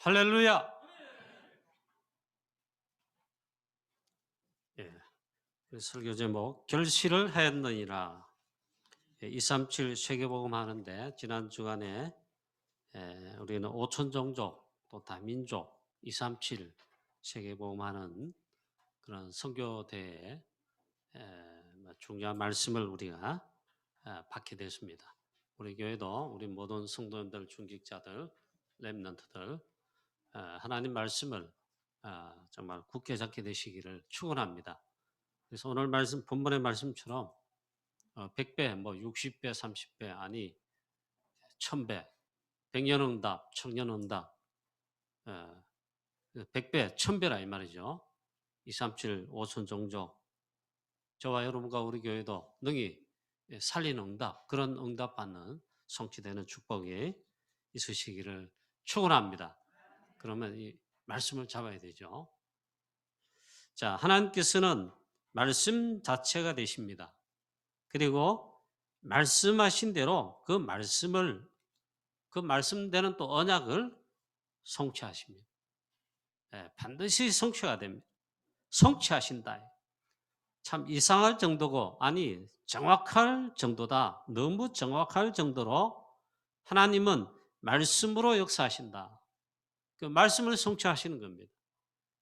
할렐루야. 예. 설교 제목 결실을 했느니라. 237 세계복음 하는데 지난 주간에 우리는 5천 종족 또 다민족 237 세계복음 하는 그런 선교대에 중요한 말씀을 우리가 받게 됐습니다. 우리 교회도 우리 모든 성도님들, 중직자들, 렘넌트들 하나님 말씀을 정말 굳게 잡게 되시기를 축원합니다. 그래서 오늘 말씀 본문의 말씀처럼 100배, 뭐 60배, 30배 아니 1000배, 백년응답, 청년응답 100배, 1000배라 이 말이죠. 237 5천 종족 저와 여러분과 우리 교회도 능히 살리는 응답, 그런 응답 받는 성취되는 축복이 있으시기를 축원합니다. 그러면 이 말씀을 잡아야 되죠. 자, 하나님께서는 말씀 자체가 되십니다. 그리고 말씀하신 대로 그 말씀대로 또 언약을 성취하십니다. 반드시 성취가 됩니다. 성취하신다. 참 이상할 정도고, 아니 정확할 정도다. 너무 정확할 정도로 하나님은 말씀으로 역사하신다. 그 말씀을 성취하시는 겁니다.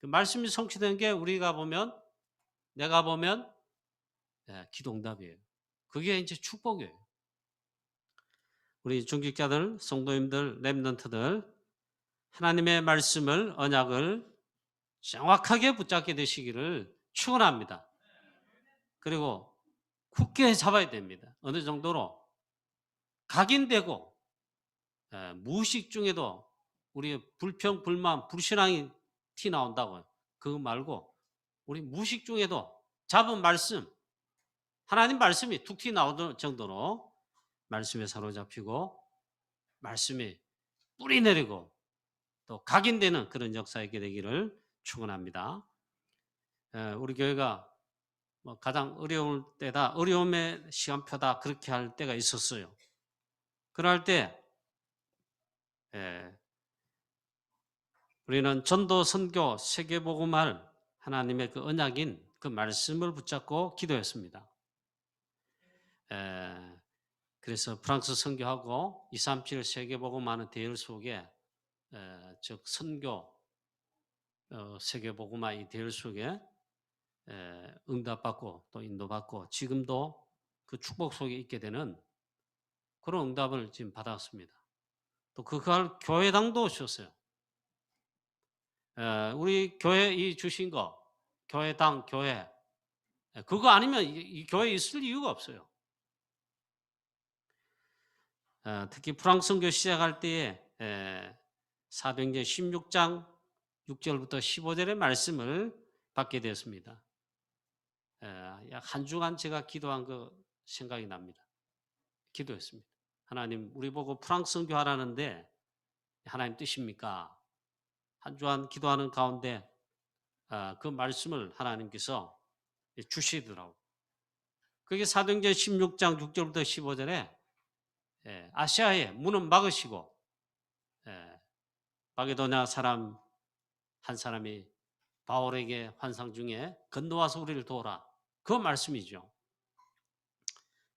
그 말씀이 성취된 게 우리가 보면, 내가 보면 기도응답이에요. 그게 이제 축복이에요. 우리 중직자들, 성도님들, 렘넌트들 하나님의 말씀을, 언약을 정확하게 붙잡게 되시기를 축원합니다. 그리고 굳게 잡아야 됩니다. 어느 정도로 각인되고 무의식 중에도 우리 불평, 불만, 불신앙이 티 나온다고요. 그거 말고 우리 무의식 중에도 잡은 말씀, 하나님 말씀이 툭 티 나오는 정도로 말씀에 사로잡히고 말씀이 뿌리 내리고 또 각인되는 그런 역사 있게 되기를 축원합니다. 우리 교회가 뭐 가장 어려울 때다, 어려움의 시간표다 그렇게 할 때가 있었어요. 그럴 때 우리는 전도, 선교, 세계복음할 하나님의 그 언약인 그 말씀을 붙잡고 기도했습니다. 그래서 프랑스 선교하고 237 세계복음하는 대열 속에 즉 선교 세계복음화 이 대열 속에 응답받고 또 인도받고 지금도 그 축복 속에 있게 되는 그런 응답을 지금 받았습니다. 또 그걸 교회당도 주셨어요. 우리 교회 이 주신 거 교회당 교회 그거 아니면 이 교회에 있을 이유가 없어요. 특히 프랑스 선교 시작할 때에 사도행전 16장 6절부터 15절의 말씀을 받게 되었습니다. 약 한 주간 제가 기도한 거 생각이 납니다. 기도했습니다. 하나님 우리 보고 프랑스 선교하라는데 하나님 뜻입니까? 한 주간 기도하는 가운데 그 말씀을 하나님께서 주시더라고요. 그게 사도행전 16장 6절부터 15절에 아시아의 문은 막으시고 마게도냐 사람 한 사람이 바울에게 환상 중에 건너와서 우리를 도우라. 그 말씀이죠.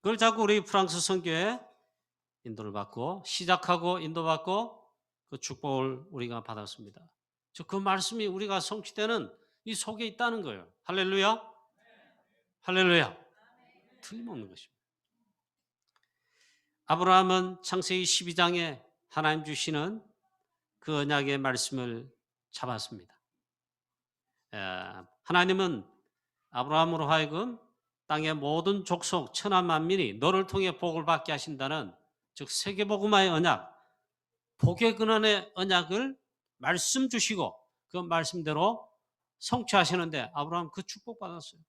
그걸 자꾸 우리 프랑스 선교에 인도를 받고 시작하고 인도받고 그 축복을 우리가 받았습니다. 그 말씀이 우리가 성취되는 이 속에 있다는 거예요. 할렐루야. 할렐루야. 틀림없는 것입니다. 아브라함은 창세기 12장에 하나님 주시는 그 언약의 말씀을 잡았습니다. 하나님은 아브라함으로 하여금 땅의 모든 족속 천하 만민이 너를 통해 복을 받게 하신다는 즉 세계복음화의 언약, 복의 근원의 언약을 말씀 주시고 그 말씀대로 성취하시는데 아브라함 그 축복 받았어요.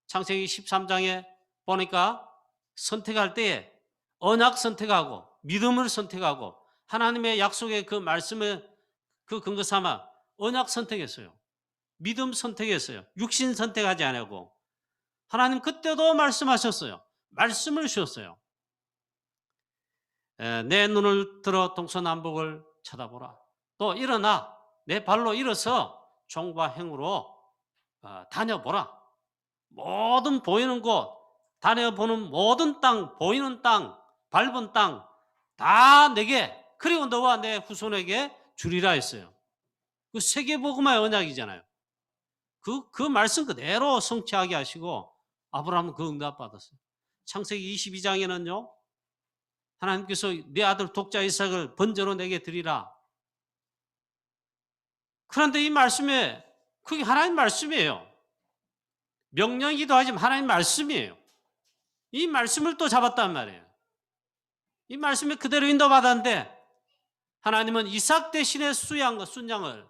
창세기 13장에 보니까 선택할 때에 언약 선택하고 믿음을 선택하고 하나님의 약속의 그 말씀을 그 근거 삼아 언약 선택했어요. 믿음 선택했어요. 육신 선택하지 않고 하나님 그때도 말씀하셨어요. 말씀을 주셨어요. 내 눈을 들어 동서남북을 쳐다보라. 또 일어나 내 발로 일어서 종과 행으로 다녀보라. 모든 보이는 곳, 다녀보는 모든 땅, 보이는 땅, 밟은 땅 다 내게, 그리고 너와 내 후손에게 주리라 했어요. 그 세계복음화의 언약이잖아요. 그 말씀 그대로 성취하게 하시고 아브라함은 그 응답 받았어요. 창세기 22장에는요. 하나님께서 내 아들 독자 이삭을 번제로 내게 드리라. 그런데 이 말씀에 그게 하나님 말씀이에요. 명령이기도 하지만 하나님 말씀이에요. 이 말씀을 또 잡았단 말이에요. 이 말씀에 그대로 인도받았는데 하나님은 이삭 대신에 순양을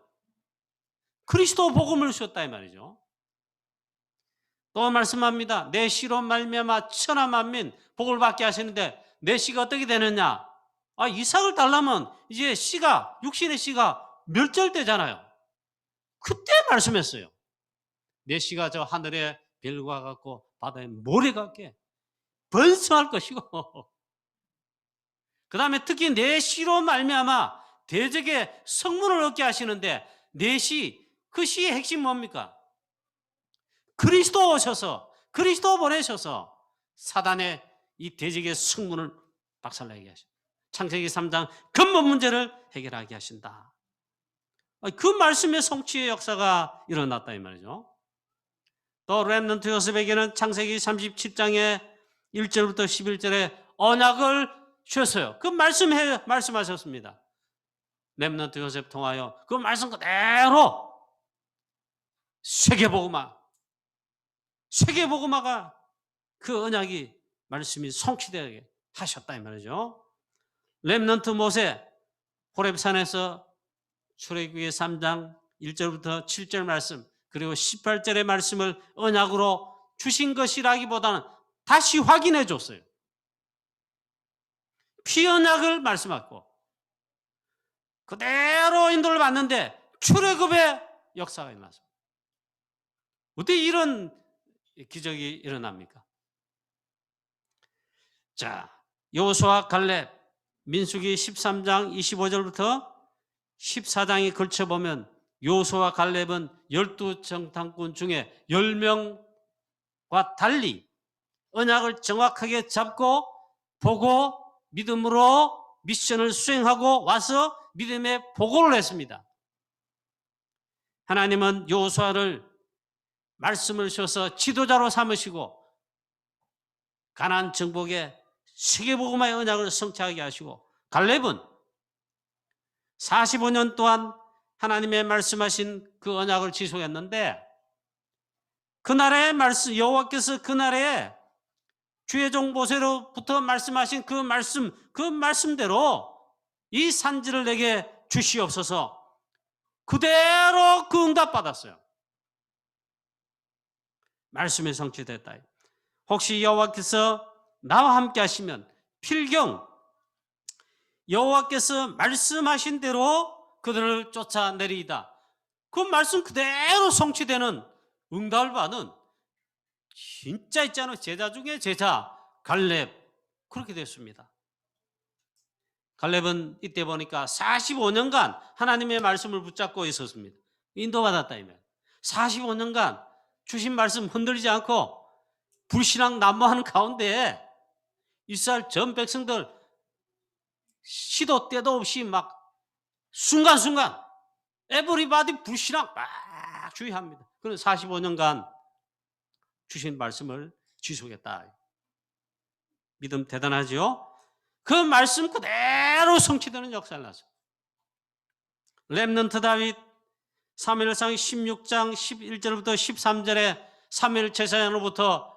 그리스도 복음을 주셨다 이 말이죠. 또 말씀합니다. 내 씨로 말미암아 천하 만민 복을 받게 하시는데 내 씨가 어떻게 되느냐? 이삭을 달라면 이제 씨가, 육신의 씨가 멸절되잖아요. 그때 말씀했어요. 내 씨가 저 하늘의 별과 같고 바다의 모래 같게 번성할 것이고 그 다음에 특히 내 씨로 말미암아 대적의 성문을 얻게 하시는데 내 씨, 그 씨의 핵심 뭡니까? 그리스도 오셔서, 그리스도 보내셔서 사단의 이 대적의 성문을 박살나게 하십니다. 창세기 3장 근본 문제를 해결하게 하신다. 그 말씀의 성취의 역사가 일어났다 이 말이죠. 또 렘넌트 요셉에게는 창세기 37장의 1절부터 11절에 언약을 주셨어요. 그 말씀하셨습니다. 렘넌트 요셉 통하여 그 말씀 그대로 세계복음화가 그 언약이 말씀이 성취되게 하셨다 이 말이죠. 렘넌트 모세 호렙산에서 출애굽기 3장 1절부터 7절 말씀 그리고 18절의 말씀을 언약으로 주신 것이라기보다는 다시 확인해 줬어요. 피언약을 말씀하고 그대로 인도를 받는데 출애굽의 역사가 일어났습니다. 어떻게 이런 기적이 일어납니까? 자, 여호수아 갈렙 민수기 13장 25절부터 14장에 걸쳐보면 여호수아 갈렙은 12정탐꾼 중에 10명과 달리 언약을 정확하게 잡고 보고 믿음으로 미션을 수행하고 와서 믿음의 보고를 했습니다. 하나님은 여호수아를 말씀을 주셔서 지도자로 삼으시고 가나안 정복의 세계복음화의 언약을 성취하게 하시고 갈렙은 45년 동안 하나님의 말씀하신 그 언약을 지속했는데 그날의 말씀 여호와께서 그날에 주의 종 모세로부터 말씀하신 그 말씀대로 이 산지를 내게 주시옵소서 그대로 그 응답 받았어요. 말씀이 성취됐다. 혹시 여호와께서 나와 함께 하시면 필경 여호와께서 말씀하신 대로 그들을 쫓아내리이다. 그 말씀 그대로 성취되는 응답을 받은 진짜 있잖아요. 제자 중에 제자 갈렙 그렇게 됐습니다. 갈렙은 이때 보니까 45년간 하나님의 말씀을 붙잡고 있었습니다. 인도받았다 이면 45년간 주신 말씀 흔들리지 않고 불신앙 난무하는 가운데 이스라엘 전 백성들 시도 때도 없이 막 순간순간 에브리바디 불신앙 막 주의합니다. 그런 45년간 주신 말씀을 지속했다. 믿음 대단하죠? 그 말씀 그대로 성취되는 역사를 났어요. 렘넌트 다윗 사무엘상 16장 11절부터 13절에 사무엘 제사장으로부터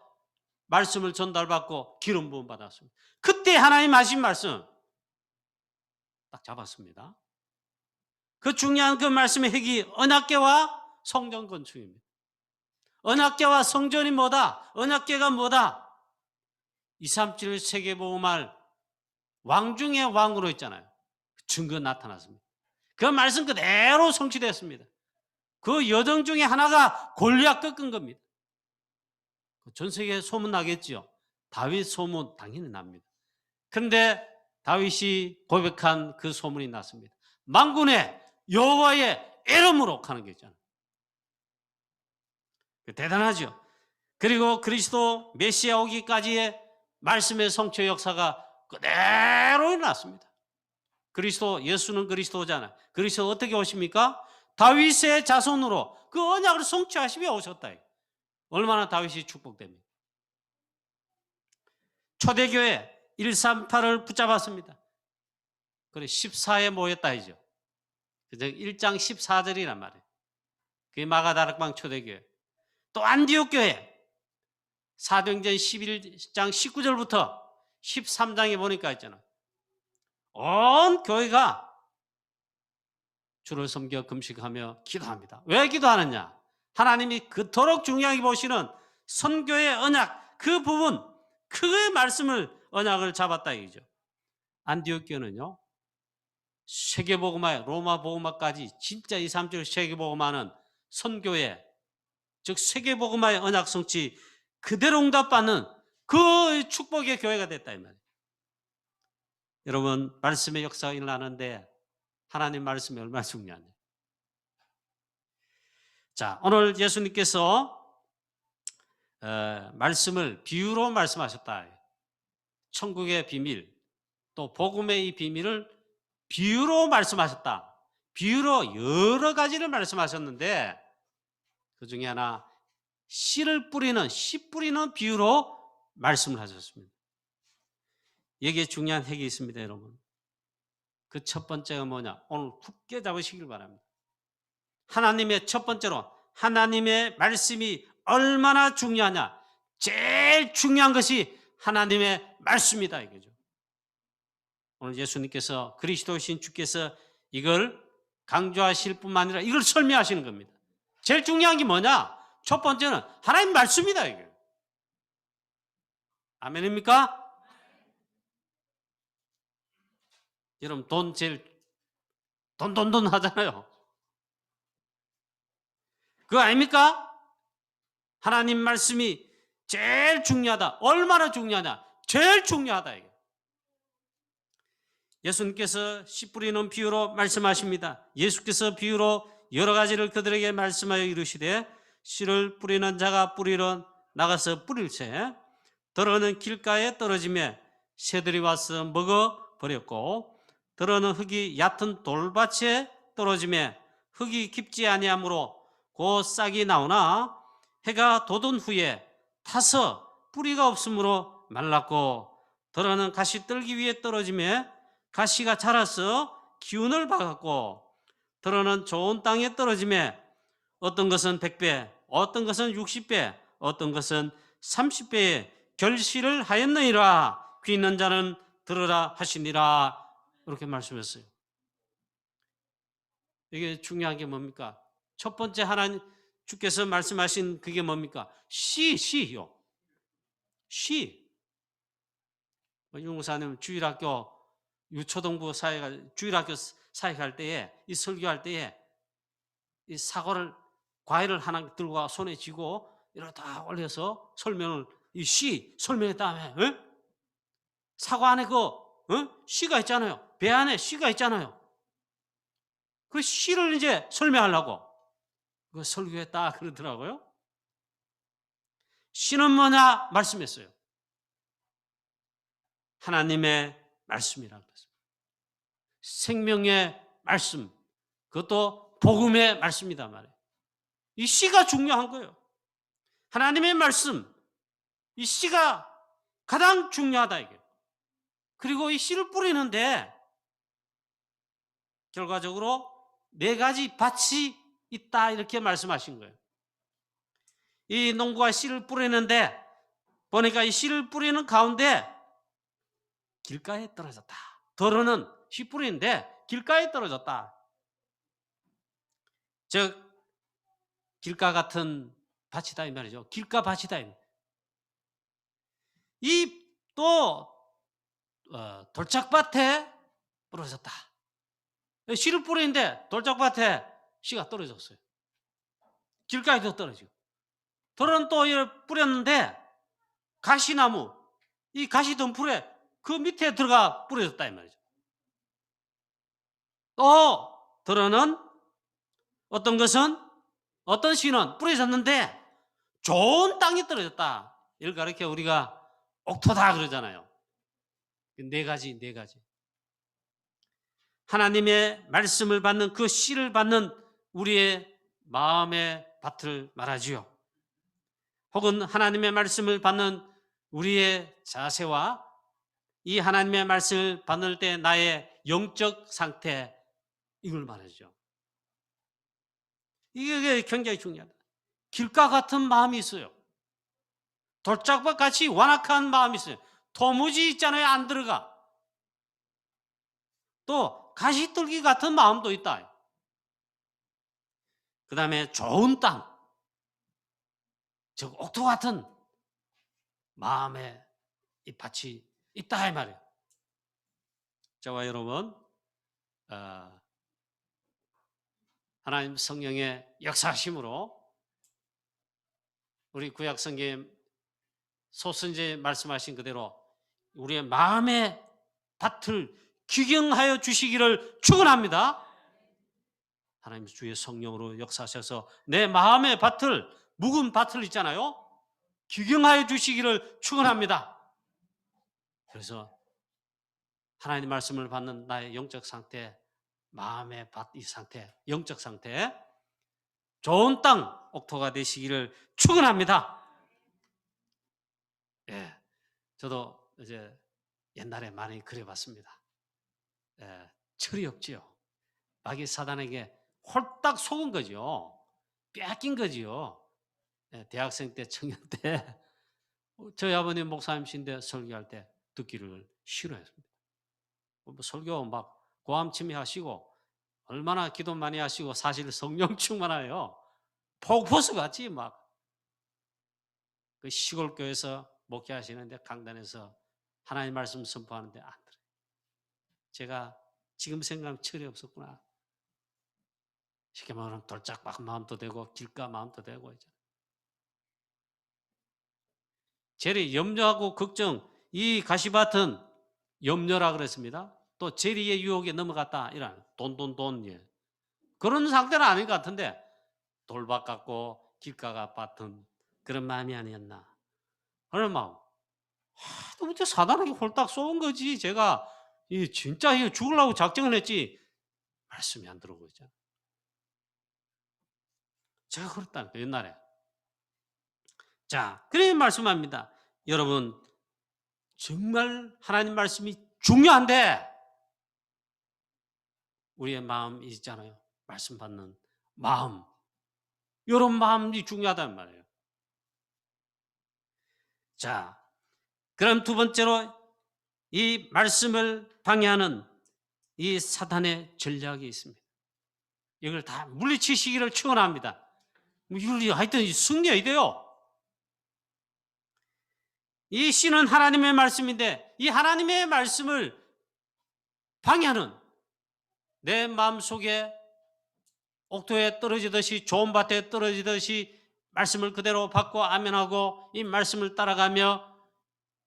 말씀을 전달받고 기름 부음 받았습니다. 그때 하나님 하신 말씀 딱 잡았습니다. 그 중요한 그 말씀의 핵이 언약궤와 성전 건축입니다. 언약궤와 성전이 뭐다? 언약궤가 뭐다? 237 세계복음할 왕 중의 왕으로 있잖아요. 증거 나타났습니다. 그 말씀 그대로 성취됐습니다. 그 여정 중에 하나가 골리앗 꺾은 겁니다. 전 세계에 소문 나겠죠. 다윗 소문 당연히 납니다. 그런데 다윗이 고백한 그 소문이 났습니다. 만군의 여호와의 이름으로 가는 게 있잖아요. 대단하죠. 그리고 그리스도 메시아 오기까지의 말씀의 성취 역사가 그대로 일어났습니다. 그리스도, 예수는 그리스도잖아요. 그리스도 어떻게 오십니까? 다윗의 자손으로 그 언약을 성취하시며 오셨다. 얼마나 다윗이 축복됩니까? 초대교회 138을 붙잡았습니다. 그래 14에 모였다 이죠. 1장 14절이란 말이에요. 그게 마가다락방 초대교회. 또 안디옥 교회 사도행전 11장 19절부터 13장에 보니까 있잖아요. 온 교회가 주를 섬겨 금식하며 기도합니다. 왜 기도하느냐? 하나님이 그토록 중요하게 보시는 선교의 언약, 그 부분, 그 말씀을 언약을 잡았다 이거죠. 안디옥 교회는요, 세계복음화, 로마 복음화까지 진짜 2, 3절 세계복음화는 선교회, 즉 세계복음화의 언약 성취 그대로 응답받는 그 축복의 교회가 됐다 이 말이에요. 여러분, 말씀의 역사가 일어나는데 하나님 말씀이 얼마나 중요하냐. 자, 오늘 예수님께서 말씀을 비유로 말씀하셨다. 천국의 비밀, 또 복음의 이 비밀을 비유로 말씀하셨다. 비유로 여러 가지를 말씀하셨는데 그 중에 하나 씨를 뿌리는, 씨 뿌리는 비유로 말씀을 하셨습니다. 여기에 중요한 핵이 있습니다, 여러분. 그 첫 번째가 뭐냐? 오늘 굳게 잡으시길 바랍니다. 하나님의 첫 번째로 하나님의 말씀이 얼마나 중요하냐? 제일 중요한 것이 하나님의 말씀이다 이거죠. 오늘 예수님께서 그리스도신 주께서 이걸 강조하실 뿐만 아니라 이걸 설명하시는 겁니다. 제일 중요한 게 뭐냐? 첫 번째는 하나님 말씀이다 이거예요. 아멘입니까? 여러분 돈 제일 돈 하잖아요. 그거 아닙니까? 하나님 말씀이 제일 중요하다. 얼마나 중요하냐? 제일 중요하다 이게. 예수님께서 씨 뿌리는 비유로 말씀하십니다. 예수께서 비유로 여러 가지를 그들에게 말씀하여 이르시되 씨를 뿌리는 자가 뿌리러 나가서 뿌릴새 더러는 길가에 떨어지며 새들이 와서 먹어 버렸고 더러는 흙이 얕은 돌밭에 떨어지며 흙이 깊지 아니하므로 곧 싹이 나오나 해가 돋은 후에 타서 뿌리가 없으므로 말랐고 더러는 가시떨기 위에 떨어지며 가시가 자라서 기운을 받았고 더러는 좋은 땅에 떨어지며 어떤 것은 100배, 어떤 것은 60배, 어떤 것은 30배의 결실을 하였느니라. 귀 있는 자는 들으라 하시니라. 이렇게 말씀했어요. 이게 중요한 게 뭡니까? 첫 번째 하나님 주께서 말씀하신 그게 뭡니까? 씨요. 씨. 윤무사님 주일학교 유초동부 사회 주일학교 사회 갈 때에 이 설교할 때에 이 사과를 과일을 하나 들고 와 손에 쥐고 이렇게 다 올려서 설명을 이 씨 설명했 다음에 사과 안에 그 씨가 있잖아요. 배 안에 씨가 있잖아요. 그 씨를 이제 설명하려고 그 설교에 딱 그러더라고요. 씨는 뭐냐 말씀했어요. 하나님의 말씀이라고 했습니다. 생명의 말씀, 그것도 복음의 말씀이다 말이에요. 이 씨가 중요한 거예요. 하나님의 말씀, 이 씨가 가장 중요하다 이게. 그리고 이 씨를 뿌리는데 결과적으로 4가지 밭이 있다 이렇게 말씀하신 거예요. 이 농부가 씨를 뿌리는데 보니까 이 씨를 뿌리는 가운데 길가에 떨어졌다. 더러는 씨 뿌리는데 길가에 떨어졌다. 즉 길가 같은 밭이다 이 말이죠. 길가 밭이다. 이 또 돌짝밭에 떨어졌다. 씨를 뿌리는데 돌짝밭에 씨가 떨어졌어요. 길가에도 떨어지고. 돌은 또 뿌렸는데 가시나무, 이 가시덤불에 그 밑에 들어가 뿌려졌다 이 말이죠. 또 들어는 어떤 것은 어떤 씨는 뿌려졌는데 좋은 땅이 떨어졌다. 이걸 가르쳐 우리가 옥토다 그러잖아요. 네 가지. 하나님의 말씀을 받는 그 씨를 받는 우리의 마음의 밭을 말하지요. 혹은 하나님의 말씀을 받는 우리의 자세와 이 하나님의 말씀을 받을 때 나의 영적 상태, 이걸 말하죠. 이게 굉장히 중요하다. 길가 같은 마음이 있어요. 돌짝밭 같이 완악한 마음이 있어요. 도무지 있잖아요. 안 들어가. 또 가시떨기 같은 마음도 있다. 그 다음에 좋은 땅, 즉 옥토 같은 마음의 이 밭이 있다 이 말이에요. 저와 여러분, 하나님 성령의 역사심으로 우리 구약 성경 소선지에 말씀하신 그대로 우리의 마음의 밭을 기경하여 주시기를 축원합니다. 하나님 주의 성령으로 역사하셔서 내 마음의 밭을, 묵은 밭을 있잖아요, 기경하여 주시기를 축원합니다. 그래서 하나님 말씀을 받는 나의 영적 상태, 마음의 밭 이 상태, 영적 상태, 좋은 땅, 옥토가 되시기를 축원합니다. 예, 저도 이제 옛날에 많이 그려봤습니다. 예, 철이 없지요. 마귀 사단에게 홀딱 속은 거죠. 뺏긴 거지요. 예, 대학생 때, 청년 때 저희 아버님 목사님이신데 설교할 때 듣기를 싫어했습니다. 뭐 설교 막 고함침이 하시고 얼마나 기도 많이 하시고 사실 성령 충만하여 폭포수 같이 막 그 시골 교회에서 목회하시는데 강단에서 하나님 말씀 선포하는데 안 들어요. 제가 지금 생각하면 철이 없었구나. 쉽게 말하면 돌짝박 마음도 되고 길가 마음도 되고 이제. 제리 염려하고 걱정, 이 가시밭은 염려라 그랬습니다. 또 제리의 유혹에 넘어갔다 이런 돈 예. 그런 상태는 아닌 것 같은데 돌밭 같고 길가가 같은 그런 마음이 아니었나 그런 마음. 또 사단에게 홀딱 쏘은 거지. 제가 진짜 이거 죽으려고 작정을 했지 말씀이 안 들어오고 있잖아. 제가 그랬다니까 옛날에. 자, 그래 말씀합니다. 여러분 정말 하나님 말씀이 중요한데 우리의 마음이 있잖아요. 말씀 받는 마음. 이런 마음이 중요하단 말이에요. 자, 그럼 두 번째로 이 말씀을 방해하는 이 사단의 전략이 있습니다. 이걸 다 물리치시기를 축원합니다. 하여튼 승리해야 돼요. 이 씨는 하나님의 말씀인데 이 하나님의 말씀을 방해하는 내 마음속에 옥토에 떨어지듯이 좋은 밭에 떨어지듯이 말씀을 그대로 받고 아멘하고 이 말씀을 따라가며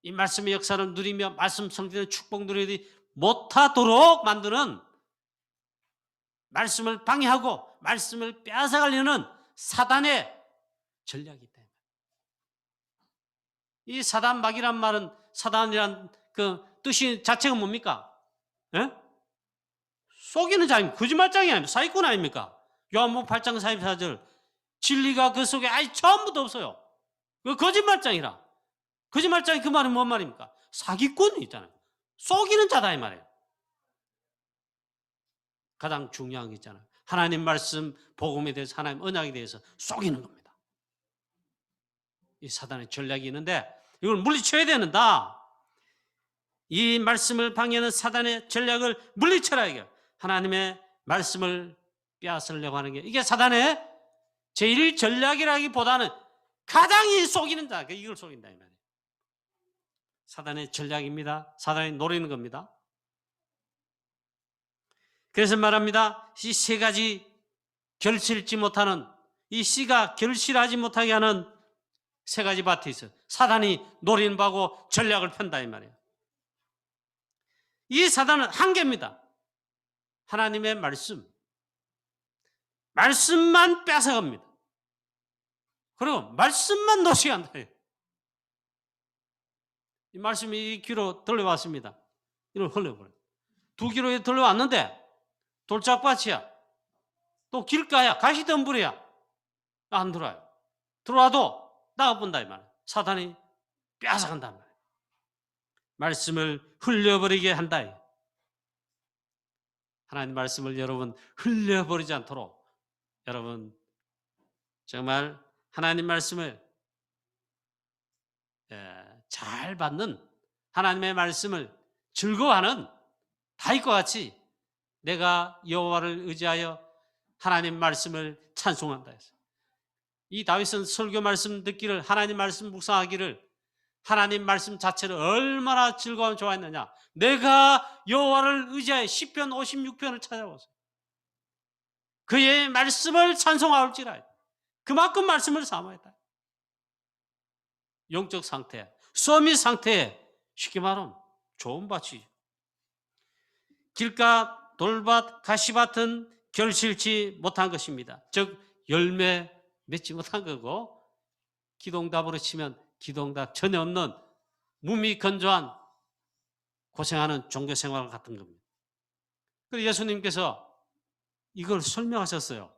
이 말씀의 역사를 누리며 말씀 성취의 축복 누리지 못하도록 만드는 말씀을 방해하고 말씀을 빼앗아가려는 사단의 전략이 있다. 이 사단 막이란 말은 사단이란 그 뜻이 자체가 뭡니까? 예? 속이는 자입니다. 거짓말장이 아닙니까? 사기꾼 아닙니까? 요한복음 8장 44절 진리가 그 속에 처음부터 없어요. 그 거짓말장이라. 거짓말장이 그 말은 뭔 말입니까? 사기꾼이 있잖아요. 속이는 자다 이 말이에요. 가장 중요한 게 있잖아요. 하나님 말씀 복음에 대해서 하나님 언약에 대해서 속이는 겁니다. 이 사단의 전략이 있는데 이걸 물리쳐야 된다. 이 말씀을 방해하는 사단의 전략을 물리쳐라 이게. 하나님의 말씀을 빼앗으려고 하는 게 이게 사단의 제일 전략이라기보다는 가장 속이는 자, 이걸 속인다 이 말이에요. 사단의 전략입니다. 사단이 노리는 겁니다. 그래서 말합니다. 이 세 가지 결실치 못하는 이 씨가 결실하지 못하게 하는 세 가지 밭이 있어요. 사단이 노리는 바고 전략을 편다 이 말이에요. 이 사단은 한계입니다. 하나님의 말씀, 말씀만 뺏어갑니다. 그리고 말씀만 놓치게 한다. 이 말씀이 이 귀로 들려왔습니다. 이걸 흘려버려요. 두 귀로 들려왔는데 돌짝밭이야. 또 길가야. 가시덤불이야. 안 들어와요. 들어와도 나가본다 이 말이에요. 사단이 뺏어간단 말이에요. 말씀을 흘려버리게 한다. 하나님 말씀을 여러분 흘려버리지 않도록 여러분 정말 하나님 말씀을 잘 받는, 하나님의 말씀을 즐거워하는 다윗과 같이 내가 여호와를 의지하여 하나님 말씀을 찬송한다 했어요. 이 다윗은 설교 말씀 듣기를, 하나님 말씀 묵상하기를, 하나님 말씀 자체를 얼마나 즐거운 좋아했느냐. 내가 여호와를 의지하여 시편 56편을 찾아보세요. 그의 말씀을 찬송하올지라. 그만큼 말씀을 사모했다. 영적 상태, 소미 상태에 쉽게 말하면 좋은 밭이, 길가, 돌밭, 가시밭은 결실치 못한 것입니다. 즉 열매 맺지 못한 거고, 기동답으로 치면 기동답 전혀 없는 무미건조한 고생하는 종교생활 같은 겁니다. 그래서 예수님께서 이걸 설명하셨어요.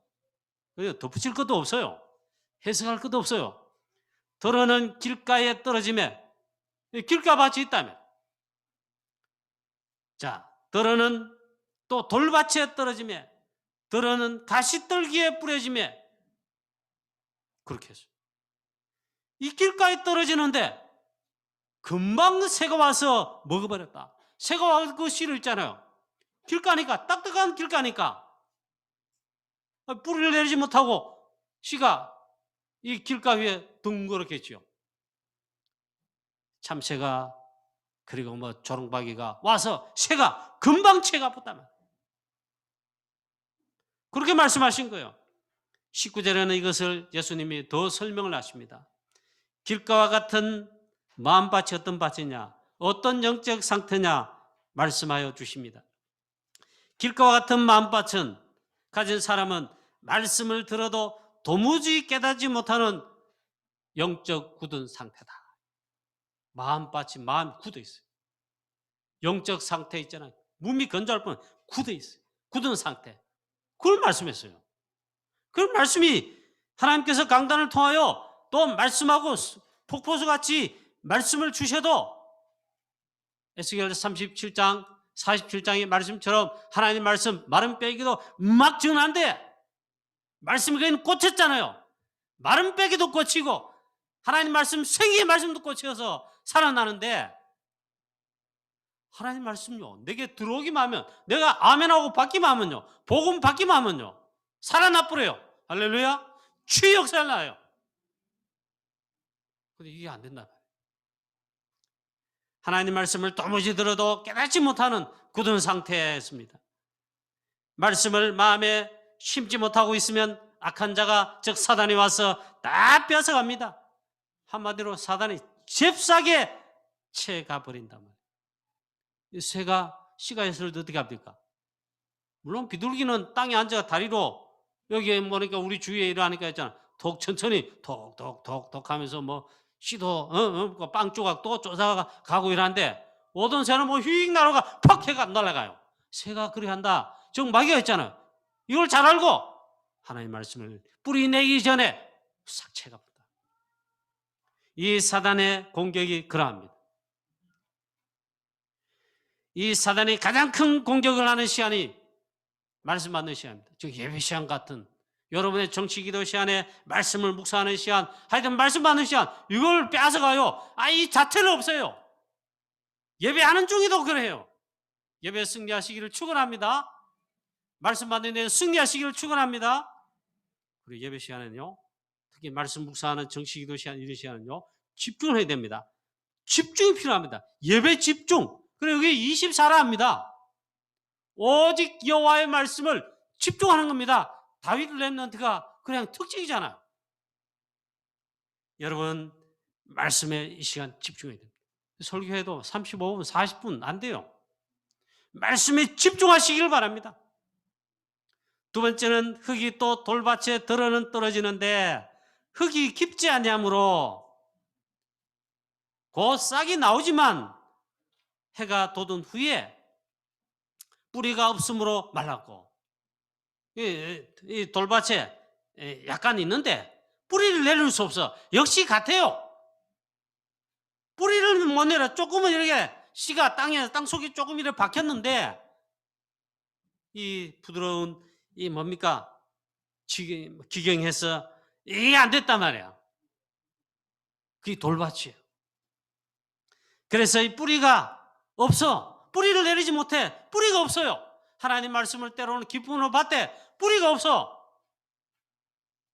덧붙일 것도 없어요. 해석할 것도 없어요. 더러는 길가에 떨어짐에, 길가밭이 있다면, 자, 더러는 또 돌밭에 떨어짐에, 더러는 가시떨기에 뿌려짐에, 그렇게 했어요. 이 길가에 떨어지는데 금방 새가 와서 먹어버렸다. 새가 와서 그 씨를 있잖아요. 길가니까, 딱딱한 길가니까 뿌리를 내리지 못하고 씨가 이 길가 위에 둥그렇겠죠. 참새가 그리고 뭐 조롱박이가 와서 새가 금방 채가 붙다면, 그렇게 말씀하신 거예요. 19절에는 이것을 예수님이 더 설명을 하십니다. 길가와 같은 마음밭이 어떤 밭이냐, 어떤 영적 상태냐 말씀하여 주십니다. 길가와 같은 마음밭은 가진 사람은 말씀을 들어도 도무지 깨닫지 못하는 영적 굳은 상태다. 마음밭이 마음 굳어 있어요. 영적 상태 있잖아요. 몸이 건조할 뿐 굳어 있어요. 굳은 상태. 그걸 말씀했어요. 그 말씀이 하나님께서 강단을 통하여 또 말씀하고 폭포수같이 말씀을 주셔도 에스겔 37장 47장의 말씀처럼 하나님 말씀 마른 빼기도 막 전한데 말씀이 그냥 꽂혔잖아요. 마른 빼기도 꽂히고 하나님 말씀 생기의 말씀도 꽂혀서 살아나는데, 하나님 말씀요 내게 들어오기만 하면, 내가 아멘하고 받기만 하면요, 복음 받기만 하면요 살아나 버려요. 할렐루야. 치유 역사를 나요. 근데 이게 안 된다. 하나님 말씀을 도무지 들어도 깨닫지 못하는 굳은 상태였습니다. 말씀을 마음에 심지 못하고 있으면 악한 자가, 즉 사단이 와서 다 뺏어갑니다. 한마디로 사단이 잽싸게 채가 버린단 말이에요. 이 새가 씨가 있을 때 어떻게 합니까? 물론 비둘기는 땅에 앉아 다리로, 여기에 뭐니까 우리 주위에 일하니까 있잖아, 톡 천천히 톡톡톡톡 하면서 뭐 씨도 빵 조각 또 쫓아가고 이러는데, 어떤 새는 뭐 휙 날아가 팍 해가 날아가요. 새가 그리 한다. 정 마귀가 있잖아요. 이걸 잘 알고 하나님 말씀을 뿌리 내기 전에 싹 채가 붙다. 이 사단의 공격이 그러합니다. 이 사단이 가장 큰 공격을 하는 시간이 말씀 받는 시간입니다. 즉 예배 시간 같은, 여러분의 정치기도 시간에 말씀을 묵상하는 시간, 하여튼 말씀 받는 시간, 이걸 뺏어가요. 이 자체는 없어요. 예배하는 중에도 그래요. 예배 승리하시기를 축원합니다. 말씀 받는 데 승리하시기를 축원합니다. 그리고 예배 시간에는요, 특히 말씀 묵상하는 정치기도 시간, 이런 시간은요 집중을 해야 됩니다. 집중이 필요합니다. 예배 집중. 그리고 여기 24라 합니다. 오직 여호와의 말씀을 집중하는 겁니다. 다윗 렘넌트가 그냥 특징이잖아요. 여러분 말씀에 이 시간 집중해야 됩니다. 설교해도 35분, 40분 안 돼요. 말씀에 집중하시길 바랍니다. 두 번째는 흙이 또 돌밭에 들어는 떨어지는데 흙이 깊지 아니하므로 곧 싹이 나오지만 해가 돋은 후에 뿌리가 없으므로 말랐고, 이 돌밭에 약간 있는데 뿌리를 내릴 수 없어. 역시 같아요. 뿌리를 못 내려. 조금은 이렇게 씨가 땅 속에 조금 이렇게 박혔는데 이 부드러운 이 뭡니까? 기경해서 이게 안 됐단 말이야. 그게 돌밭이에요. 그래서 이 뿌리가 없어. 뿌리를 내리지 못해. 뿌리가 없어요. 하나님 말씀을 때로는 기쁨으로 받되 뿌리가 없어.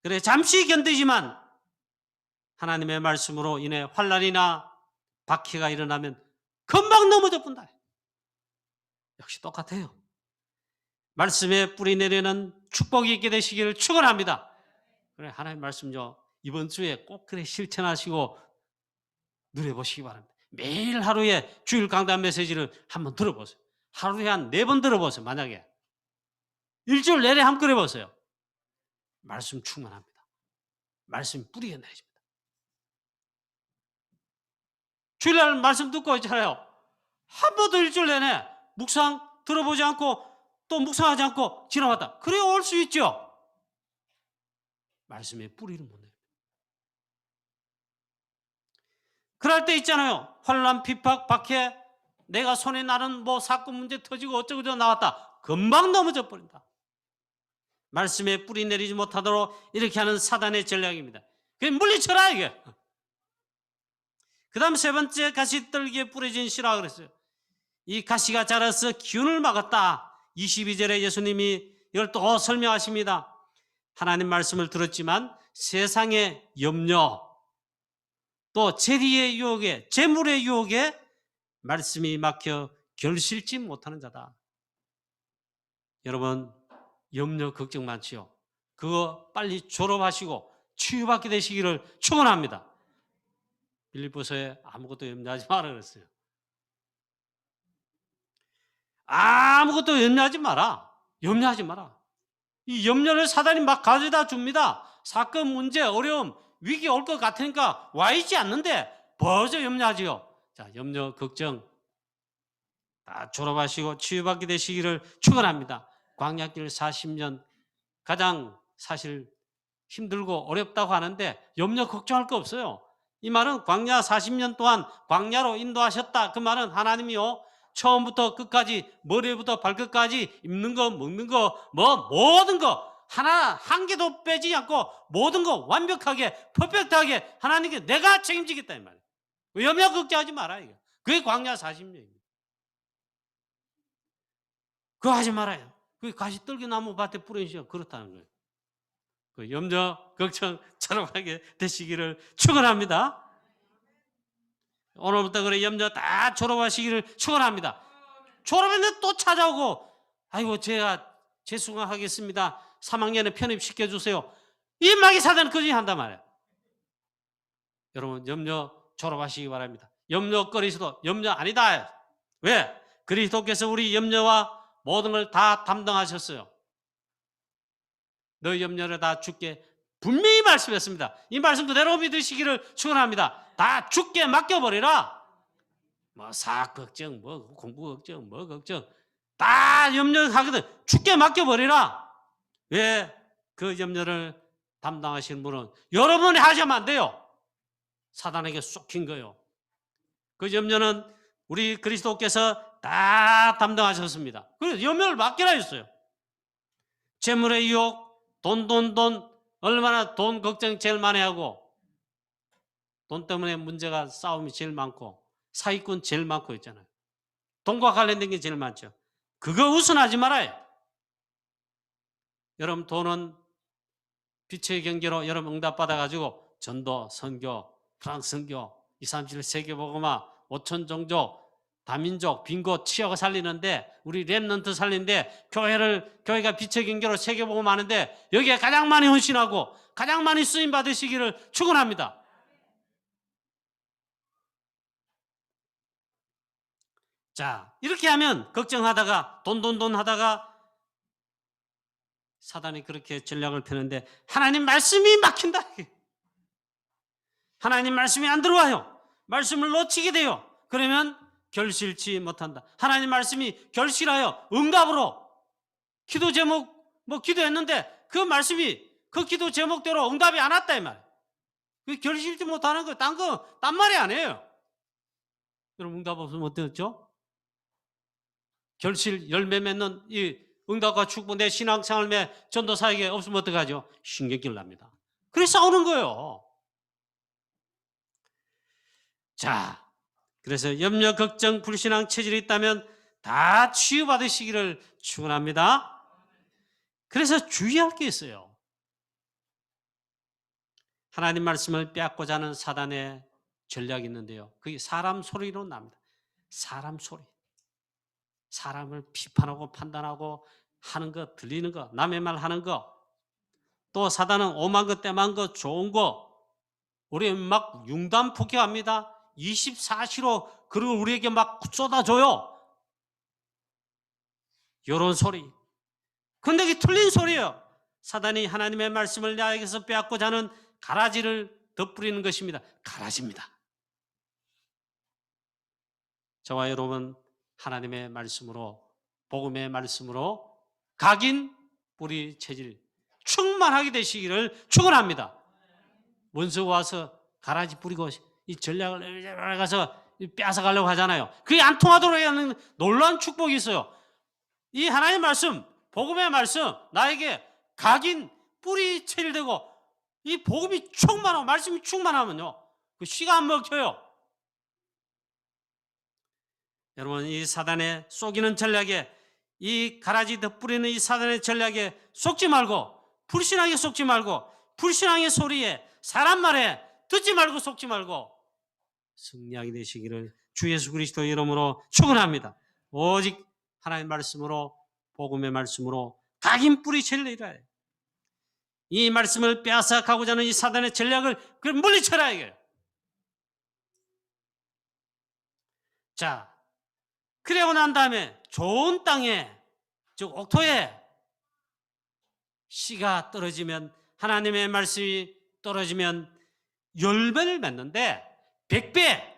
그래 잠시 견디지만 하나님의 말씀으로 인해 환난이나 박해가 일어나면 금방 넘어져 본다. 역시 똑같아요. 말씀에 뿌리 내리는 축복이 있게 되시기를 축원합니다. 그래 하나님 말씀요 이번 주에 꼭 그래 실천하시고 누려보시기 바랍니다. 매일 하루에 주일 강단 메시지를 한번 들어보세요. 하루에 한 4번 들어보세요. 만약에 일주일 내내 한번 그려보세요. 말씀 충만합니다. 말씀이 뿌리가 내려집니다. 주일날 말씀 듣고 있잖아요. 한 번도 일주일 내내 묵상 들어보지 않고 또 묵상하지 않고 지나갔다. 그래 올 수 있죠. 말씀에 뿌리를 못 내요. 그럴 때 있잖아요. 환난, 핍박, 박해, 내가 손에 나는 뭐 사건 문제 터지고 어쩌고 저쩌고 나왔다. 금방 넘어져 버린다. 말씀에 뿌리 내리지 못하도록 이렇게 하는 사단의 전략입니다. 그게 물리쳐라 이게. 그 다음 세 번째 가시떨기에 뿌려진 씨라 그랬어요. 이 가시가 자라서 기운을 막았다. 22절에 예수님이 이걸 또 설명하십니다. 하나님 말씀을 들었지만 세상의 염려 또 재리의 유혹에 재물의 유혹에 말씀이 막혀 결실치 못하는 자다. 여러분 염려 걱정 많지요. 그거 빨리 졸업하시고 치유받게 되시기를 축원합니다. 빌립보서에 아무것도 염려하지 마라 그랬어요. 아무것도 염려하지 마라. 염려하지 마라. 이 염려를 사단이 막 가져다 줍니다. 사건, 문제, 어려움, 위기 올 것 같으니까 와 있지 않는데 벌써 염려하지요. 자, 염려, 걱정 다 졸업하시고 치유받게 되시기를 축원합니다. 광야길 40년 가장 사실 힘들고 어렵다고 하는데 염려 걱정할 거 없어요. 이 말은 광야 40년 동안 광야로 인도하셨다. 그 말은 하나님이요. 처음부터 끝까지 머리부터 발끝까지 입는 거 먹는 거 뭐 모든 거 하나 한 개도 빼지 않고 모든 거 완벽하게 퍼펙트하게 하나님께 내가 책임지겠다 이 말이에요. 염려 걱정하지 마라 이거. 그게 광야 40년입니다. 그거 하지 말아요. 그게 가시떨기 나무 밭에 뿌리시면 그렇다는 거예요. 그 염려 걱정 철업하게 되시기를 축원합니다. 오늘부터 그래 염려 다 졸업하시기를 축원합니다. 졸업했는데 또 찾아오고 아이고 제가 재수강하겠습니다. 3학년에 편입시켜 주세요. 이 마귀 사단은 그지 한단 말이에요. 여러분 염려 졸업하시기 바랍니다. 염려거리셔도 염려 아니다. 왜? 그리스도께서 우리 염려와 모든 걸 다 담당하셨어요. 너희 염려를 다 주께 분명히 말씀했습니다. 이 말씀 그대로 믿으시기를 축원합니다. 다 주께 맡겨버리라. 뭐 사학 걱정, 뭐 공부 걱정, 뭐 걱정 다 염려하거든. 주께 맡겨버리라. 왜? 그 염려를 담당하시는 분은 여러분이 하시면 안 돼요. 사단에게 쏙힌 거예요. 그 염려는 우리 그리스도께서 다 담당하셨습니다. 그래서 염려를 맡기라 했어요. 재물의 유혹, 돈 얼마나 돈 걱정 제일 많이 하고 돈 때문에 문제가 싸움이 제일 많고 사기꾼 제일 많고 있잖아요. 돈과 관련된 게 제일 많죠. 그거 우선하지 말아요. 여러분 돈은 빛의 경계로 여러분 응답받아가지고 전도, 선교, 프랑스 선교, 237 세계복음화, 5천 종족, 다민족, 빈곤, 취약을 살리는데 우리 랩넌트 살리는데 교회가 빛의 경계로 세계복음 하는데 여기에 가장 많이 헌신하고 가장 많이 쓰임 받으시기를 축원합니다. 자 이렇게 하면 걱정하다가 돈 하다가 사단이 그렇게 전략을 펴는데 하나님 말씀이 막힌다. 하나님 말씀이 안 들어와요. 말씀을 놓치게 돼요. 그러면 결실치 못한다. 하나님 말씀이 결실하여 응답으로 기도 제목 기도했는데 그 말씀이 그 기도 제목대로 응답이 안 왔다 이 말. 그 결실치 못하는 거 딴 말이 아니에요. 여러분 응답 없으면 어떻죠? 결실 열매 맺는 이 응답과 축복 내 신앙생활 내 전도사에게 없으면 어떡하죠? 신경질 납니다. 그래서 싸우는 거예요. 자, 그래서 염려, 걱정, 불신앙 체질이 있다면 다 치유받으시기를 축원합니다. 그래서 주의할 게 있어요. 하나님 말씀을 빼앗고자 하는 사단의 전략이 있는데요. 그게 사람 소리로 납니다. 사람 소리. 사람을 비판하고 판단하고 하는 거, 들리는 거, 남의 말 하는 거. 또 사단은 오만 거, 때만 거, 좋은 거. 우리 막 융단 폭격합니다. 24시로 그리고 우리에게 막 쏟아줘요. 이런 소리. 근데 이게 틀린 소리예요. 사단이 하나님의 말씀을 나에게서 빼앗고자 하는 가라지를 덧뿌리는 것입니다. 가라지입니다. 저와 여러분 하나님의 말씀으로 복음의 말씀으로 각인 뿌리 체질 충만하게 되시기를 축원합니다. 원수가 와서 가라지 뿌리고 이 전략을 가서 빼앗아가려고 하잖아요. 그게 안 통하도록 하는 놀라운 축복이 있어요. 이 하나님의 말씀, 복음의 말씀 나에게 각인 뿌리 체질되고 이 복음이 충만하고 말씀이 충만하면요 그 씨가 안 먹혀요. 여러분 이 사단의 속이는 전략에 이 가라지 덧뿌리는 이 사단의 전략에 속지 말고 불신하게 속지 말고 불신앙의 소리에 사람 말에 듣지 말고 속지 말고 승리하게 되시기를 주 예수 그리스도의 이름으로 축원합니다. 오직 하나님의 말씀으로 복음의 말씀으로 각인 뿌리쳐를 이뤄야 해요. 이 말씀을 빼앗아 가고자 하는 이 사단의 전략을 그걸 물리쳐라 이거예요. 자, 그러고 난 다음에 좋은 땅에 즉 옥토에 씨가 떨어지면 하나님의 말씀이 떨어지면 열매를 맺는데 100배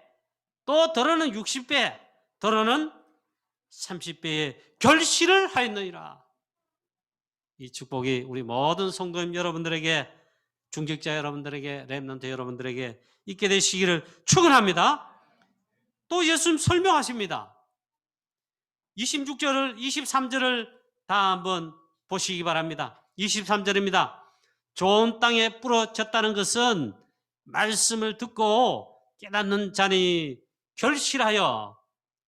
또 더러는 60배 더러는 30배의 결실을 하였느니라. 이 축복이 우리 모든 성도님 여러분들에게 중직자 여러분들에게 렘넌트 여러분들에게 있게 되시기를 축원합니다. 또 예수님 설명하십니다. 26절을 23절을 다 한번 보시기 바랍니다. 23절입니다. 좋은 땅에 뿌려졌다는 것은 말씀을 듣고 깨닫는 자니 결실하여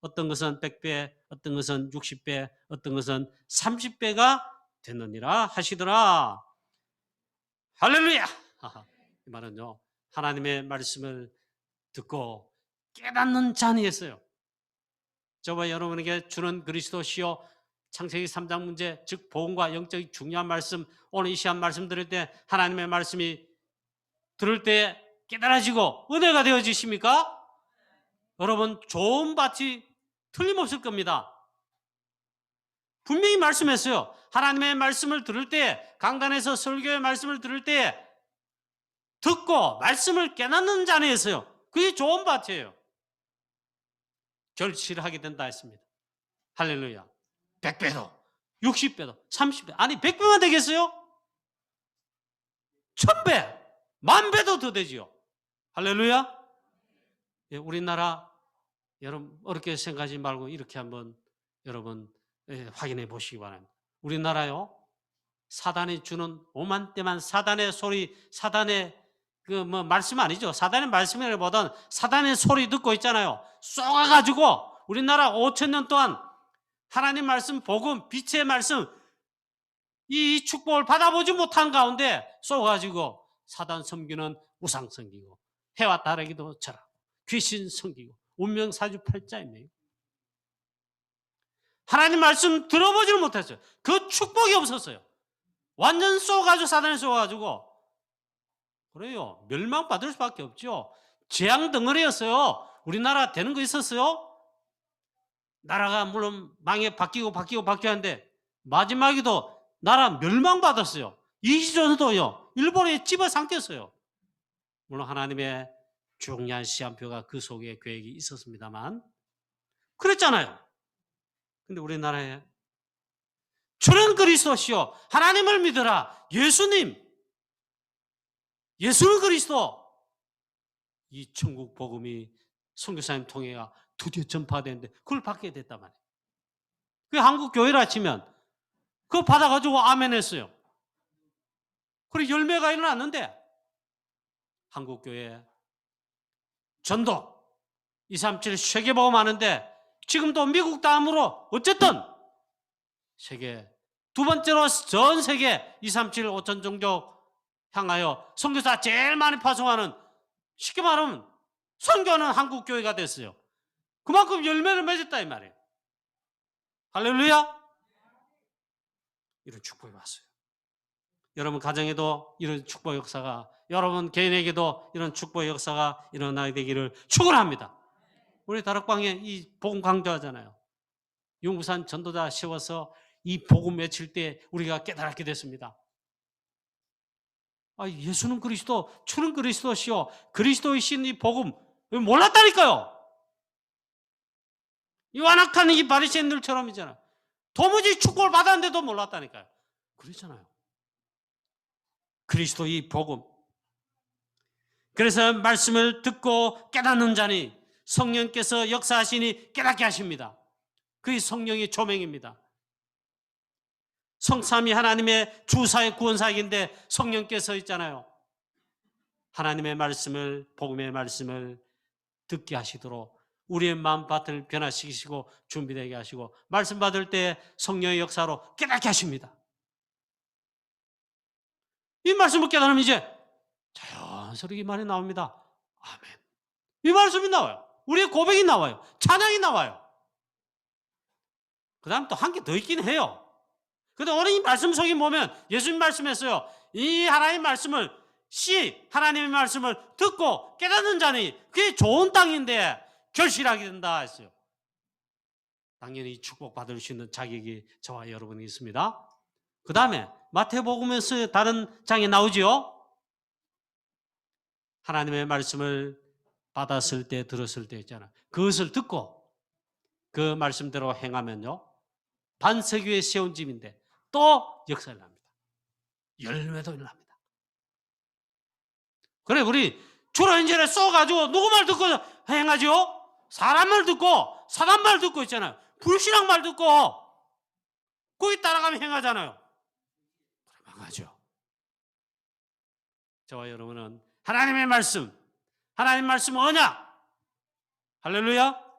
어떤 것은 100배, 어떤 것은 60배, 어떤 것은 30배가 됐느니라 하시더라. 할렐루야! 이 말은요, 하나님의 말씀을 듣고 깨닫는 자니였어요. 저와 여러분에게 주는 그리스도시요 창세기 3장 문제 즉 복음과 영적인 중요한 말씀 오늘 이 시간 말씀 들을 때 하나님의 말씀이 들을 때 깨달아지고 은혜가 되어지십니까? 여러분 좋은 밭이 틀림없을 겁니다. 분명히 말씀했어요. 하나님의 말씀을 들을 때 강단에서 설교의 말씀을 들을 때 듣고 말씀을 깨닫는 자네였어요. 그게 좋은 밭이에요. 결실하게 된다 했습니다. 할렐루야. 100배도 60배도 30배 아니 100배만 되겠어요? 1000배 10,000배도 더 되지요. 할렐루야. 예, 우리나라 여러분 어렵게 생각하지 말고 이렇게 한번 여러분 확인해 보시기 바랍니다. 우리나라요 사단이 주는 오만때만 사단의 소리 사단의 그 뭐 말씀 아니죠. 사단의 말씀이라기보다는 사단의 소리 듣고 있잖아요. 쏘아가지고 우리나라 5,000년 동안 하나님 말씀 복음 빛의 말씀 이 축복을 받아보지 못한 가운데 쏘아가지고 사단 섬기는 우상 섬기고 해와 달에게도 절하고 귀신 섬기고 운명사주팔자이네요. 하나님 말씀 들어보지를 못했어요. 그 축복이 없었어요. 완전 쏘가지고 사단에 쏘가지고 그래요. 멸망받을 수밖에 없죠. 재앙 덩어리였어요. 우리나라 되는 거 있었어요? 나라가 물론 망해 바뀌고 하는데 마지막에도 나라 멸망받았어요. 이시전도요. 일본에 집어삼켰어요. 물론 하나님의 중요한 시한표가 그 속에 계획이 있었습니다만 그랬잖아요. 근데 우리나라에 주는 그리스도시요 하나님을 믿어라. 예수는 그리스도. 이 천국 복음이 선교사님 통해가 드디어 전파되는데 그걸 받게 됐단 말이에요. 그게 한국 교회라 치면 그거 받아가지고 아멘 했어요. 그리고 열매가 일어났는데 한국 교회 전도 237 세계복음 하는데 지금도 미국 다음으로 어쨌든 세계 두 번째로 전 세계 237 5천 종족 향하여 선교사 제일 많이 파송하는, 쉽게 말하면 선교하는 한국 교회가 됐어요. 그만큼 열매를 맺었다 이 말이에요. 할렐루야. 이런 축복이 왔어요. 여러분 가정에도 이런 축복 역사가, 여러분 개인에게도 이런 축복 역사가 일어나게 되기를 축원합니다. 우리 다락방에 이 복음 강조하잖아요. 용부산 전도자 세워서 이 복음 외칠 때 우리가 깨달았게 됐습니다. 예수는 그리스도, 주는 그리스도시요 그리스도이신 이 복음 몰랐다니까요. 이 완악한 이 바리새인들처럼이잖아요. 도무지 축복을 받았는데도 몰랐다니까요. 그렇잖아요. 그리스도 이 복음. 그래서 말씀을 듣고 깨닫는 자니 성령께서 역사하시니 깨닫게 하십니다. 그게 성령의 조명입니다. 성삼위 하나님의 주사의 구원사역인데 성령께서 있잖아요. 하나님의 말씀을, 복음의 말씀을 듣게 하시도록 우리의 마음밭을 변화시키시고 준비되게 하시고 말씀 받을 때 성령의 역사로 깨닫게 하십니다. 이 말씀을 깨달으면 이제 자연스럽게 말이 나옵니다. 아멘. 이 말씀이 나와요. 우리의 고백이 나와요. 찬양이 나와요. 그 다음 또 한 개 더 있긴 해요. 근데 오늘 이 말씀 속에 보면 예수님 말씀했어요. 이 하나님의 말씀을, 하나님의 말씀을 듣고 깨닫는 자니 그게 좋은 땅인데 결실하게 된다 했어요. 당연히 축복받을 수 있는 자격이 저와 여러분이 있습니다. 그 다음에 마태복음에서 다른 장에 나오지요. 하나님의 말씀을 받았을 때, 들었을 때 있잖아요. 그것을 듣고 그 말씀대로 행하면요, 반석 위에 세운 집인데 또 역사를 납니다. 열매도 일납니다. 그래, 우리 주로 인제를 쏘가지고 누구 말 듣고 행하죠? 사람 말 듣고, 사단 말 듣고 있잖아요. 불신앙 말 듣고 거기 따라가면 행하잖아요. 망하죠. 저와 여러분은 하나님의 말씀, 하나님의 말씀 언약, 할렐루야.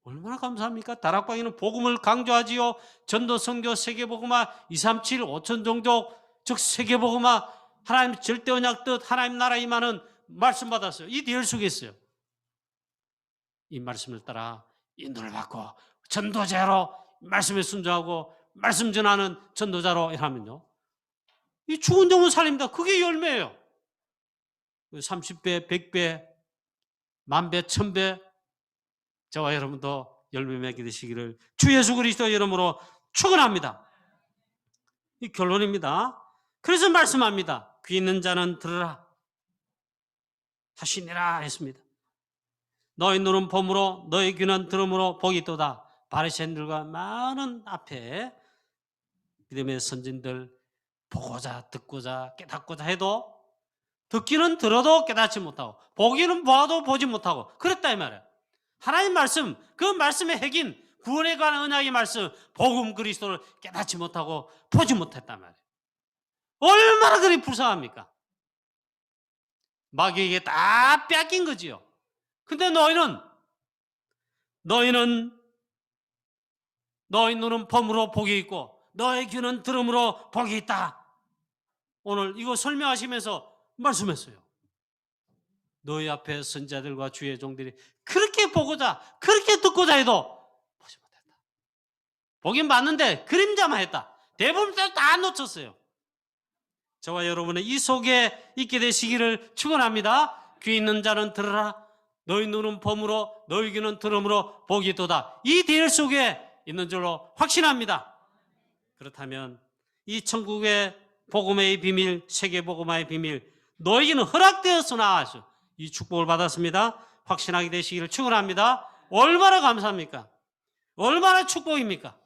얼마나 감사합니까? 다락방에는 복음을 강조하지요. 전도, 선교, 세계복음화, 237, 5천 종족, 즉 세계복음화, 하나님 절대 언약 뜻, 하나님 나라 임하는 말씀 받았어요. 이 대열 속에 있어요. 이 말씀을 따라 인도를 받고 전도자로 말씀에 순종하고 말씀 전하는 전도자로 하면요, 이 죽은 영혼 살립니다. 그게 열매예요. 30배, 100배, 만배, 1000배 저와 여러분도 열매 맺게 되시기를 주 예수 그리스도의 이름으로 축원합니다. 이 결론입니다. 그래서 말씀합니다. 귀 있는 자는 들으라 하시니라 했습니다. 너희 눈은 봄으로 너희 귀는 들음으로 복이 있도다. 바리새인들과 많은 앞에 믿음의 선진들 보고자 듣고자 깨닫고자 해도 듣기는 들어도 깨닫지 못하고 보기는 보아도 보지 못하고 그랬다 이 말이에요. 하나님 말씀, 그 말씀의 핵인 구원에 관한 언약의 말씀, 복음 그리스도를 깨닫지 못하고 보지 못했단 말이에요. 얼마나 그리 불쌍합니까? 마귀에게 다 뺏긴 거지요. 근데 너희 눈은 범으로 복이 있고 너의 귀는 들음으로 복이 있다. 오늘 이거 설명하시면서 말씀했어요. 너희 앞에 선자들과 주의 종들이 그렇게 보고자 그렇게 듣고자 해도 보지 못했다. 보긴 봤는데 그림자만 했다. 대부분 다 놓쳤어요. 저와 여러분의 이 속에 있게 되시기를 축원합니다. 귀 있는 자는 들으라. 너희 눈은 봄으로 너희 귀는 들음으로 복이 있도다. 이 대열 속에 있는 줄로 확신합니다. 그렇다면 이 천국의 복음의 비밀, 세계 복음화의 비밀, 너희는 허락되어서 나와서 이 축복을 받았습니다. 확신하게 되시기를 축원합니다. 얼마나 감사합니까? 얼마나 축복입니까?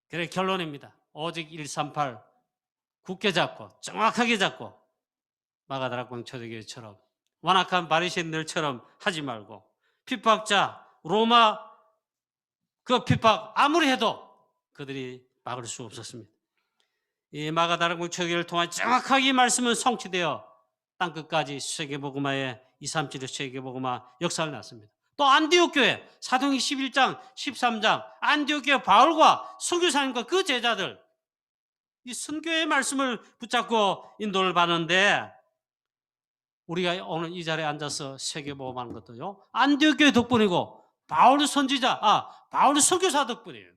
그래 결론입니다. 오직 138 굳게 잡고 정확하게 잡고 마가다락방 초대교회처럼 완악한 바리새인들처럼 하지 말고 핍박자 로마 그 핍박 아무리 해도 그들이 막을 수 없었습니다. 이 마가다락방 초대교회를 통한 정확하게 말씀은 성취되어 땅끝까지 세계복음화의 237의 세계복음화 역사를 낳습니다. 또 안디옥 교회 사도행전 11장 13장 안디옥 교회 바울과 선교사님과 그 제자들 이 선교의 말씀을 붙잡고 인도를 받는데 우리가 오늘 이 자리에 앉아서 세계복음하는 것도요 안디옥 교회 덕분이고 바울 선지자 바울 선교사 덕분이에요.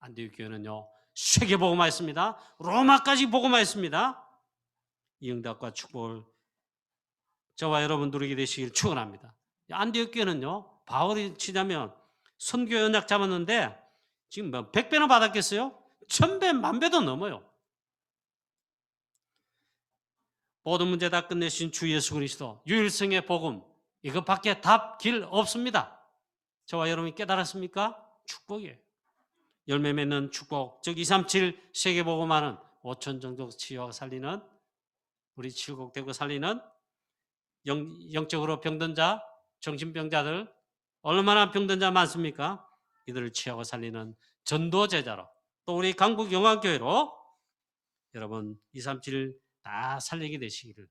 안디옥 교회는요 세계복음화했습니다. 로마까지 복음화했습니다. 이 응답과 축복을 저와 여러분 누리게 되시길 축원합니다. 안디옥 교회는요 바울이 치자면 선교 연약 잡았는데 지금 뭐 100배나 받았겠어요? 1000배, 10,000배도 넘어요. 모든 문제 다 끝내신 주 예수 그리스도 유일성의 복음 이것밖에 답 길 없습니다. 저와 여러분이 깨달았습니까? 축복이에요. 열매 맺는 축복, 즉 237 세계복음화는 5천 정도 치유하고 살리는 우리 칠곡되고 살리는 영적으로 병든 자, 정신병자들 얼마나 병든 자 많습니까? 이들을 치유하고 살리는 전도 제자로 또 우리 강북 영광교회로 여러분 237 다 살리게 되시기를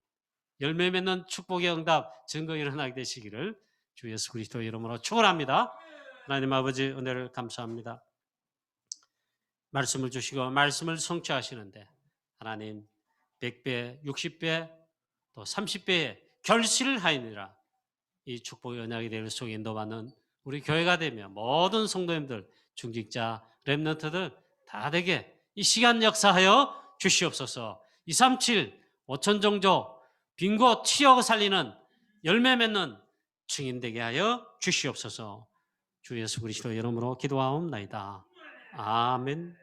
열매 맺는 축복의 응답 증거 일어나게 되시기를 주 예수 그리스도의 이름으로 축원합니다. 하나님 아버지 은혜를 감사합니다. 말씀을 주시고 말씀을 성취하시는데 하나님 100배, 60배, 또 30배의 결실을 하이니라 이 축복의 언약이 될 속에 인도받는 우리 교회가 되며 모든 성도님들, 중직자, 렘넌트들 다 되게 이 시간 역사하여 주시옵소서. 237, 5천 정조, 빈곳 치유하고 살리는 열매 맺는 증인 되게 하여 주시옵소서. 주 예수 그리스도 이름으로 기도하옵나이다. 아멘.